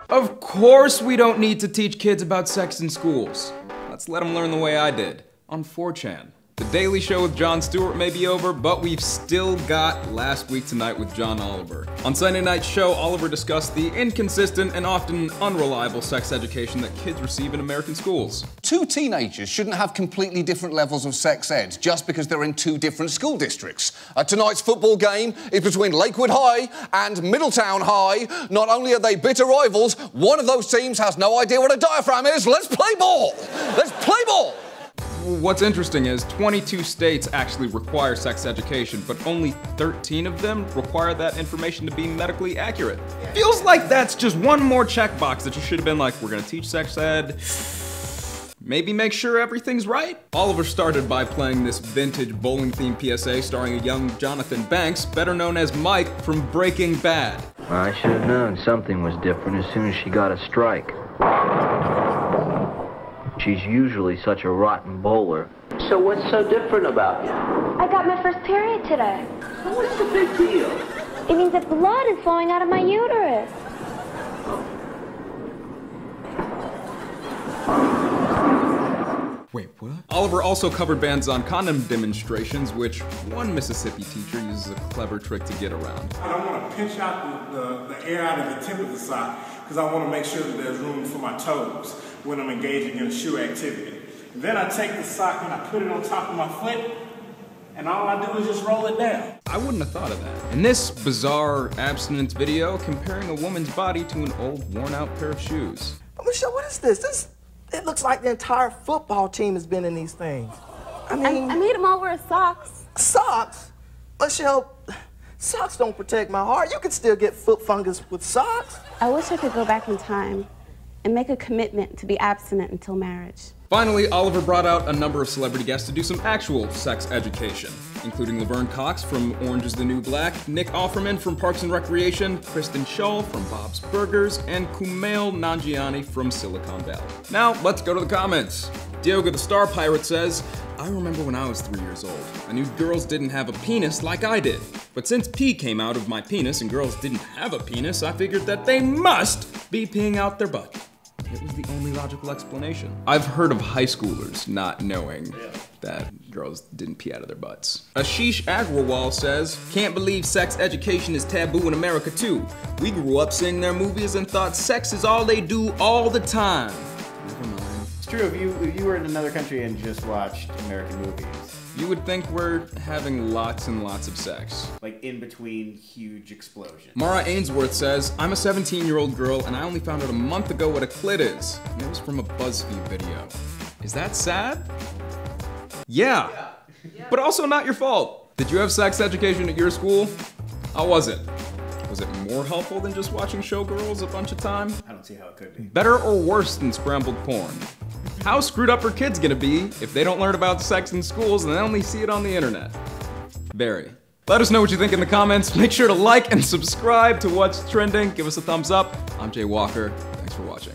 Of course we don't need to teach kids about sex in schools. Let's let them learn the way I did, on 4chan. The Daily Show with Jon Stewart may be over, but we've still got Last Week Tonight with John Oliver. On Sunday night's show, Oliver discussed the inconsistent and often unreliable sex education that kids receive in American schools. Two teenagers shouldn't have completely different levels of sex ed just because they're in two different school districts. Tonight's football game is between Lakewood High and Middletown High. Not only are they bitter rivals, one of those teams has no idea what a diaphragm is. Let's play ball! Let's play ball! What's interesting is 22 states actually require sex education, but only 13 of them require that information to be medically accurate. Feels like that's just one more checkbox that you should have been like, we're gonna teach sex ed, maybe make sure everything's right. Oliver started by playing this vintage bowling-themed PSA starring a young Jonathan Banks, better known as Mike from Breaking Bad. I should have known something was different as soon as she got a strike. She's usually such a rotten bowler. So what's so different about you? I got my first period today. What's the big deal? It means that blood is flowing out of my uterus. Wait, what? Oliver also covered bans on condom demonstrations, which one Mississippi teacher uses a clever trick to get around. I want to pinch out the air out of the tip of the sock because I want to make sure that there's room for my toes when I'm engaging in a shoe activity. And then I take the sock and I put it on top of my foot, and all I do is just roll it down. I wouldn't have thought of that. In this bizarre abstinence video comparing a woman's body to an old worn-out pair of shoes. Michelle, what is this? It looks like the entire football team has been in these things. I mean... I made them all wear socks. Socks? Michelle, socks don't protect my heart. You can still get foot fungus with socks. I wish I could go back in time and make a commitment to be abstinent until marriage. Finally, Oliver brought out a number of celebrity guests to do some actual sex education, including Laverne Cox from Orange is the New Black, Nick Offerman from Parks and Recreation, Kristen Schaal from Bob's Burgers, and Kumail Nanjiani from Silicon Valley. Now, let's go to the comments. Diogo the Star Pirate says, I remember when I was 3 years old. I knew girls didn't have a penis like I did. But since pee came out of my penis and girls didn't have a penis, I figured that they must be peeing out their butt. It was the only logical explanation. I've heard of high schoolers not knowing that girls didn't pee out of their butts. Ashish Agrawal says, can't believe sex education is taboo in America too. We grew up seeing their movies and thought sex is all they do all the time. Never mind. It's true, if you were in another country and just watched American movies. You would think we're having lots and lots of sex. Like in between huge explosions. Mara Ainsworth says, I'm a 17-year-old girl and I only found out a month ago what a clit is. And it was from a BuzzFeed video. Is that sad? Yeah. But also not your fault. Did you have sex education at your school? How was it? Was it more helpful than just watching Showgirls a bunch of time? I don't see how it could be. Better or worse than scrambled porn? How screwed up are kids gonna be if they don't learn about sex in schools and they only see it on the internet? Very. Let us know what you think in the comments. Make sure to like and subscribe to What's Trending. Give us a thumbs up. I'm Jay Walker. Thanks for watching.